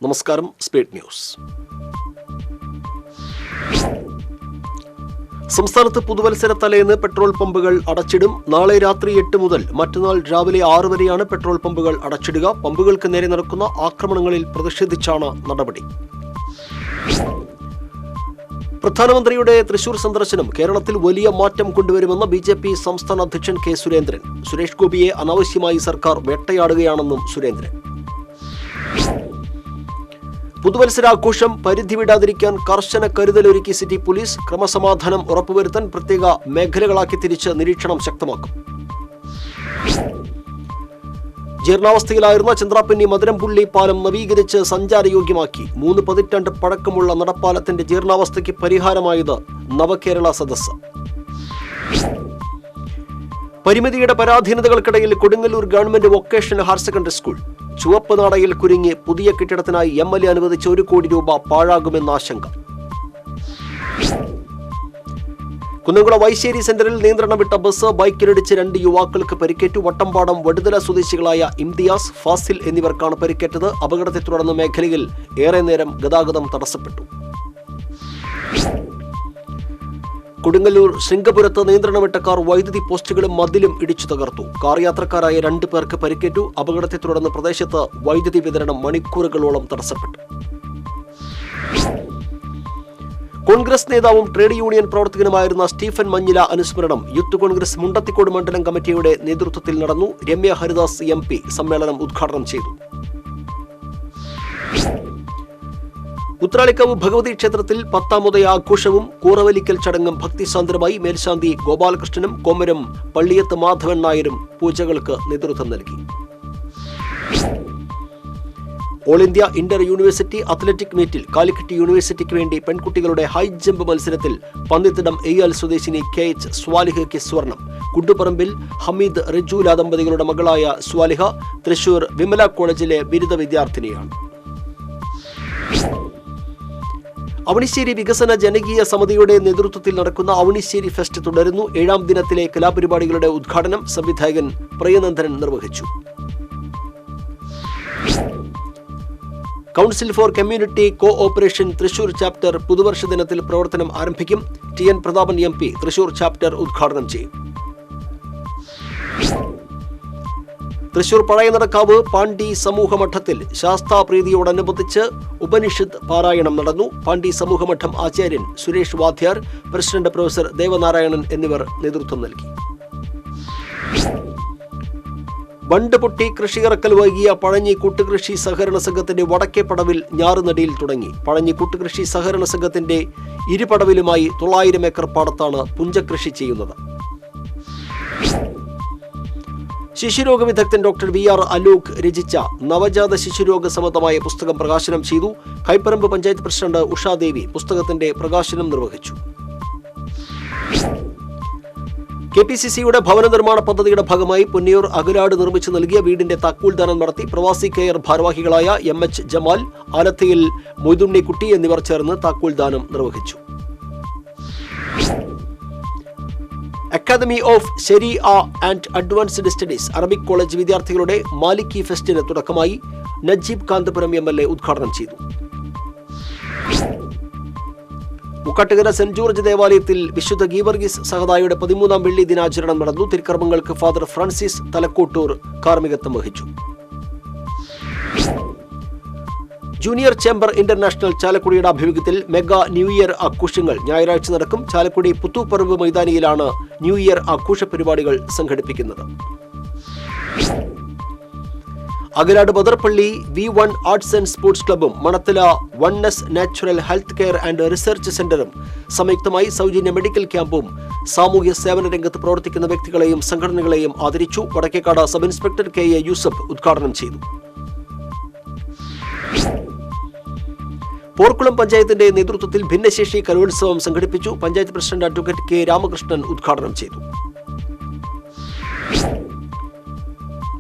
നമസ്കാരം. Speed news. സംസ്ഥാനത്ത് പുതുവത്സര തലേന്ന് പെട്രോൾ പമ്പുകൾ അടച്ചിടും. നാളെ രാത്രി 8 മുതൽ മറ്റന്നാൾ രാവിലെ 6 വരെയാണ് പെട്രോൾ പമ്പുകൾ അടച്ചിടുക. പമ്പുകൾക്ക് നേരെ നടക്കുന്ന ആക്രമണങ്ങളിൽ പ്രതിഷേധിച്ചാണ് നടപടി. പ്രധാനമന്ത്രിയുടെ തൃശൂർ സന്ദർശനം കേരളത്തിൽ വലിയ മാറ്റം കൊണ്ടുവരുമെന്ന് BJP സംസ്ഥാന അധ്യക്ഷൻ കെ സുരേന്ദ്രൻ. സുരേഷ് ഗോപിയെ അനാവശ്യമായി സർക്കാർ വേട്ടയാടുകയാണെന്നും സുരേന്ദ്രൻ. പുതുവത്സരാഘോഷം പരിധി വിടാതിരിക്കാൻ കർശന കരുതലൊരുക്കി സിറ്റി പോലീസ്. ക്രമസമാധാനം ഉറപ്പുവരുത്താൻ പ്രത്യേക മേഖലകളാക്കി തിരിച്ച് നിരീക്ഷണം ശക്തമാക്കും. ജീർണാവസ്ഥയിലായിരുന്ന ചന്ദ്രാപ്പിന്നി മധുരംപുള്ളി പാലം നവീകരിച്ച് സഞ്ചാരയോഗ്യമാക്കി. 3 പതിറ്റാണ്ട് പഴക്കമുള്ള നടപ്പാലത്തിന്റെ ജീർണാവസ്ഥയ്ക്ക് പരിഹാരമായത് നവകേരള സദസ്സ്. പരിമിതിയുടെ പരാധീനതകൾക്കിടയിൽ Kodungallur government vocational higher secondary school. ചുവപ്പ് നാടയിൽ കുരുങ്ങി പുതിയ കെട്ടിടത്തിനായി MLA അനുവദിച്ച 1 കോടി രൂപ പാഴാകുമെന്ന ആശങ്ക. കുന്നംകുളം വൈശ്ശേരി സെന്ററിൽ നിയന്ത്രണം വിട്ട ബസ് ബൈക്കിലിടിച്ച് 2 യുവാക്കൾക്ക് പരിക്കേറ്റു. വട്ടമ്പാടം വടുതല സ്വദേശികളായ ഇംതിയാസ്, ഫാസിൽ എന്നിവർക്കാണ് പരിക്കേറ്റത്. അപകടത്തെ തുടർന്ന് മേഖലയിൽ ഏറെ നേരം ഗതാഗതം തടസ്സപ്പെട്ടു. കൊടുങ്ങല്ലൂർ ശൃംഗപുരത്ത് നിയന്ത്രണം വിട്ട കാർ വൈദ്യുതി പോസ്റ്റുകളും മതിലും ഇടിച്ചു തകർത്തു. കാർ യാത്രക്കാരായ 2 പേർക്ക് പരിക്കേറ്റു. അപകടത്തെ തുടർന്ന് പ്രദേശത്ത് വൈദ്യുതി വിതരണം മണിക്കൂറുകളോളം തടസ്സപ്പെട്ടു. കോൺഗ്രസ് നേതാവും ട്രേഡ് യൂണിയൻ പ്രവർത്തകനുമായിരുന്ന സ്റ്റീഫൻ മഞ്ഞില അനുസ്മരണം യൂത്ത് കോൺഗ്രസ് മുണ്ടത്തിക്കോട് മണ്ഡലം കമ്മിറ്റിയുടെ നേതൃത്വത്തിൽ നടന്നു. രമ്യ ഹരിദാസ് MP സമ്മേളനം ഉദ്ഘാടനം ചെയ്തു. ഉത്രാളിക്കാവ് ഭഗവതി ക്ഷേത്രത്തിൽ 10ാമത് ആഘോഷവും കൂറവലിക്കൽ ചടങ്ങും ഭക്തിസാന്ദ്രമായി. മേൽശാന്തി ഗോപാലകൃഷ്ണനും കോമരം പള്ളിയത്ത് മാധവൻ നായരും പൂജകൾക്ക് നേതൃത്വം നൽകി. All India Inter university athletic മീറ്റിൽ കാലിക്കറ്റ് യൂണിവേഴ്സിറ്റിക്ക് വേണ്ടി പെൺകുട്ടികളുടെ ഹൈ ജമ്പ് മത്സരത്തിൽ പന്നിത്തിടം EL സ്വദേശിനി KH സ്വാലിഹയ്ക്ക് സ്വർണം. കുണ്ടുപറമ്പിൽ ഹമീദ് റിജൂല ദമ്പതികളുടെ മകളായ സ്വാലിഹ തൃശൂർ വിമല കോളേജിലെ ബിരുദ വിദ്യാർത്ഥിനിയാണ്. അവണിശ്ശേരി വികസന ജനകീയ സമിതിയുടെ നേതൃത്വത്തിൽ നടക്കുന്ന അവണിശ്ശേരി ഫെസ്റ്റ് തുടരുന്നു. 7ാം ദിനത്തിലെ കലാപരിപാടികളുടെ ഉദ്ഘാടനം സംവിധായകൻ പ്രിയനന്ദൻ നിർവഹിച്ചു. Council for community cooperation Thrissur chapter പുതുവർഷ ദിനത്തിൽ പ്രവർത്തനം ആരംഭിക്കും. TN Prathapan MP Thrissur chapter ഉദ്ഘാടനം ചെയ്യും. തൃശൂർ പഴയനടക്കാവ് പാണ്ഡി സമൂഹമഠത്തിൽ ശാസ്താപ്രീതിയോടനുബന്ധിച്ച് ഉപനിഷത്ത് പാരായണം നടന്നു. പാണ്ഡി സമൂഹമഠം ആചാര്യൻ സുരേഷ് വാദ്യാർ, പ്രസിഡന്റ് പ്രൊഫസർ ദേവനാരായണൻ എന്നിവർ നേതൃത്വം നൽകി. ബണ്ട് പൊട്ടി കൃഷിയിറക്കൽ വൈകിയ പഴഞ്ഞി കൂട്ടുകൃഷി സഹകരണ സംഘത്തിന്റെ വടക്കേപ്പടവിൽ ഞാറുനടിയിൽ തുടങ്ങി. പഴഞ്ഞി കൂട്ടുകൃഷി സഹകരണ സംഘത്തിന്റെ ഇരുപടവിലുമായി 900 ഏക്കർ പാടത്താണ് പുഞ്ചകൃഷി ചെയ്യുന്നത്. ശിശുരോഗ വിദഗ്ധൻ ഡോക്ടർ VR അലൂഖ് രചിച്ച നവജാത ശിശുരോഗ സംബന്ധമായ പുസ്തകം പ്രകാശനം ചെയ്തു. കൈപ്പറമ്പ് പഞ്ചായത്ത് പ്രസിഡന്റ് ഉഷാദേവി പുസ്തകത്തിന്റെ പ്രകാശനം നിർവഹിച്ചു. KPCCയുടെ ഭവന നിർമ്മാണ പദ്ധതിയുടെ ഭാഗമായി പൊന്നിയൂർ അകലാട് നിർമ്മിച്ചു നൽകിയ വീടിന്റെ താക്കോൽദാനം നടത്തി. പ്രവാസി കെയർ ഭാരവാഹികളായ MH ജമാൽ, ആലത്തയിൽ മൊയ്തുണ്ണിക്കുട്ടി എന്നിവർ ചേർന്ന് താക്കോൽദാനം നിർവഹിച്ചു. അക്കാദമി ഓഫ് ശരിയ and advanced studies Arabic college വിദ്യാർത്ഥികളുടെ മാലിക്കി ഫെസ്റ്റിന് തുടക്കമായി. നജീബ് കാന്തപുരം MLA ഉദ്ഘാടനം ചെയ്തു. മുക്കാട്ടുകര സെന്റ് ജോർജ് ദേവാലയത്തിൽ വിശുദ്ധ ഗീവർഗീസ് സഹദായുടെ 13ാം വെള്ളി ദിനാചരണം നടന്നു. തിരുക്കർമ്മങ്ങൾക്ക് ഫാദർ ഫ്രാൻസിസ് തലക്കോട്ടൂർ കാർമ്മികത്വം വഹിച്ചു. ജൂനിയർ ചേംബർ ഇന്റർനാഷണൽ ചാലക്കുടിയുടെ ആഭിമുഖ്യത്തിൽ മെഗാ ന്യൂ ഇയർ ആഘോഷങ്ങൾ ഞായറാഴ്ച നടക്കും. ചാലക്കുടി പുത്തൂപ്പറമ്പ് മൈതാനിയിലാണ് ന്യൂ ഇയർ ആഘോഷ പരിപാടികൾ സംഘടിപ്പിക്കുന്നത്. Akalad Badarpally V1 arts and sports ക്ലബ്ബും Manathala oneness natural health care and research സെന്ററും സംയുക്തമായി സൗജന്യ മെഡിക്കൽ ക്യാമ്പും സാമൂഹ്യ സേവന രംഗത്ത് പ്രവർത്തിക്കുന്ന വ്യക്തികളെയും സംഘടനകളെയും ആദരിച്ചു. Vadakkekad sub inspector KA Yusuf ഉദ്ഘാടനം ചെയ്തു. പോർക്കുളം പഞ്ചായത്തിന്റെ നേതൃത്വത്തിൽ ഭിന്നശേഷി കലോത്സവം സംഘടിപ്പിച്ചു. Panchayat president advocate K Ramakrishnan ഉദ്ഘാടനം ചെയ്തു.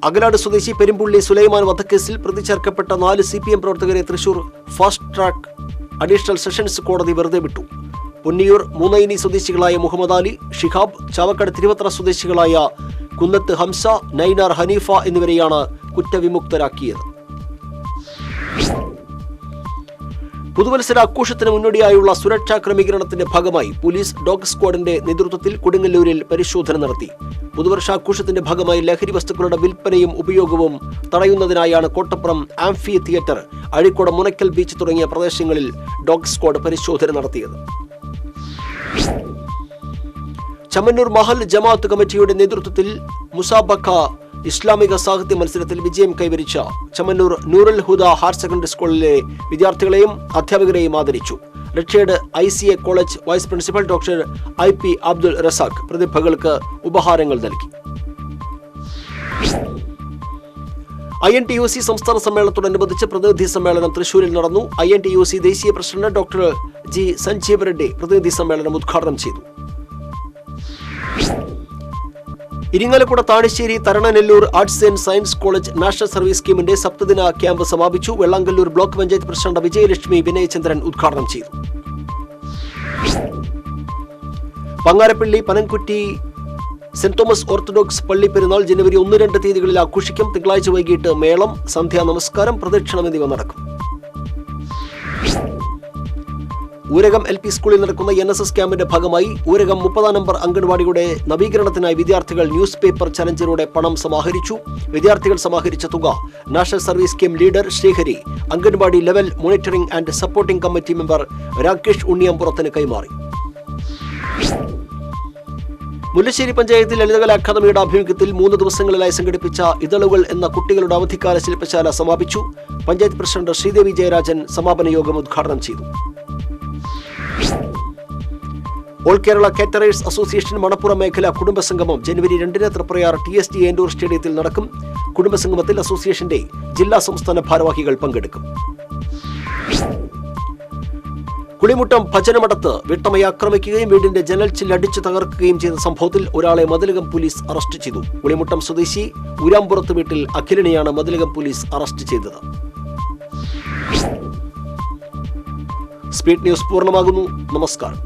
അകലാട് സ്വദേശി പെരുമ്പുള്ളി സുലൈമാൻ വധക്കേസിൽ പ്രതി ചേർക്കപ്പെട്ട 4 CPM പ്രവർത്തകരെ Thrissur fast track additional sessions കോടതി വെറുതെ വിട്ടു. പൊന്നിയൂർ മൂന്നൈനി സ്വദേശികളായ മുഹമ്മദ് അലി, ഷിഹാബ്, ചാവക്കാട് തിരുവത്ര സ്വദേശികളായ കുന്നത്ത് ഹംസ, നൈനാർ ഹനീഫ എന്നിവരെയാണ് കുറ്റവിമുക്തരാക്കിയത്. പുതുവത്സര ആഘോഷത്തിന് മുന്നോടിയായുള്ള സുരക്ഷാ ക്രമീകരണത്തിന്റെ ഭാഗമായി പോലീസ് ഡോഗ് സ്ക്വാഡിന്റെ നേതൃത്വത്തിൽ കൊടുങ്ങല്ലൂരിൽ പരിശോധന നടത്തി. പുതുവർഷാഘോഷത്തിന്റെ ഭാഗമായി ലഹരി വസ്തുക്കളുടെ വിൽപ്പനയും ഉപയോഗവും തടയുന്നതിനായാണ് Kottappuram amphitheatre, Azhikode Munakkal beach തുടങ്ങിയ പ്രദേശങ്ങളിൽ ഡോഗ് സ്ക്വാഡ് പരിശോധന നടത്തിയത്. ചമ്മന്നൂർ മഹൽ ജമാഅത്ത് കമ്മിറ്റിയുടെ നേതൃത്വത്തിൽ മുസാബക്ക ഇസ്ലാമിക സാഹിത്യ മത്സരത്തിൽ വിജയം കൈവരിച്ച ചമ്മന്നൂർ നൂറുൽ ഹുദ ഹയർ സെക്കൻഡറി സ്കൂളിലെ വിദ്യാർത്ഥികളെയും അധ്യാപകരെയും ആദരിച്ചു. Retired ICA college vice principal doctor IP Abdul Razak പ്രതിഭകൾക്ക് ഉപഹാരങ്ങൾ നൽകി. INTUC സംസ്ഥാന സമ്മേളനത്തോടനുബന്ധിച്ച് പ്രതിനിധി സമ്മേളനം തൃശൂരിൽ നടന്നു. INTUC ദേശീയ president doctor G Sanjeeva Reddy പ്രതിനിധി സമ്മേളനം ഉദ്ഘാടനം ചെയ്തു. Irinjalakuda Thanissery Tharananellur arts and science college national service സ്കീമിന്റെ സപ്തദിന ക്യാമ്പ് സമാപിച്ചു. വെള്ളാങ്കല്ലൂർ ബ്ലോക്ക് പഞ്ചായത്ത് പ്രസിഡന്റ് വിജയലക്ഷ്മി വിനയചന്ദ്രൻ ഉദ്ഘാടനം ചെയ്തു. Pangarappilly Panamkutty saint Thomas orthodox പള്ളി പെരുന്നാൾ ജനുവരി 1-2 തീയതികളിൽ ആഘോഷിക്കും. തിങ്കളാഴ്ച വൈകിട്ട് മേളം, സന്ധ്യാ നമസ്കാരം, പ്രദക്ഷിണം എന്നിവ നടക്കും. ഊരകം LP സ്കൂളിൽ നടക്കുന്ന NSS ക്യാമ്പിന്റെ ഭാഗമായി ഊരകം 30 നമ്പർ അംഗൻവാടിയുടെ നവീകരണത്തിനായി വിദ്യാർത്ഥികൾ ന്യൂസ് പേപ്പർ ചലഞ്ചിലൂടെ പണം സമാഹരിച്ചു. വിദ്യാർത്ഥികൾ സമാഹരിച്ച തുക national service scheme leader Srihari, anganwadi level monitoring and supporting committee member Rakesh ഉണ്ണിയമ്പുറത്തിന് കൈമാറി. മുല്ലശ്ശേരി പഞ്ചായത്തിൽ ലളിതകലാ അക്കാദമിയുടെ ആഭിമുഖ്യത്തിൽ 3 ദിവസങ്ങളിലായി സംഘടിപ്പിച്ച ഇതളുകൾ എന്ന കുട്ടികളുടെ അവധിക്കാല ശില്പശാല സമാപിച്ചു. പഞ്ചായത്ത് പ്രസിഡന്റ് ശ്രീദേവി ജയരാജൻ സമാപന യോഗം ഉദ്ഘാടനം ചെയ്തു. All Kerala caterers association Manappuram മേഖല കുടുംബസംഗമം ജനുവരി 2-ന് തൃപ്രയാർ TSD ഇൻഡോർ സ്റ്റേഡിയത്തിൽ നടക്കും. കുടുംബസംഗമത്തിൽ അസോസിയേഷന്റെ ജില്ലാ സംസ്ഥാന ഭാരവാഹികൾ പങ്കെടുക്കും. കുളിമുട്ടം ഭജനമഠത്ത് വീട്ടമ്മയെ ആക്രമിക്കുകയും വീടിന്റെ ജനൽ ചില്ലടിച്ചു തകർക്കുകയും ചെയ്ത സംഭവത്തിൽ ഒരാളെ മതിലകം പോലീസ് അറസ്റ്റ് ചെയ്തു. കുളിമുട്ടം സ്വദേശി ഊരാമ്പുറത്ത് വീട്ടിൽ അഖിലിനെയാണ് മതിലകം പോലീസ് അറസ്റ്റ് ചെയ്തത്. സ്പീഡ് ന്യൂസ് പൂർണ്ണമാകുന്നു. നമസ്കാരം.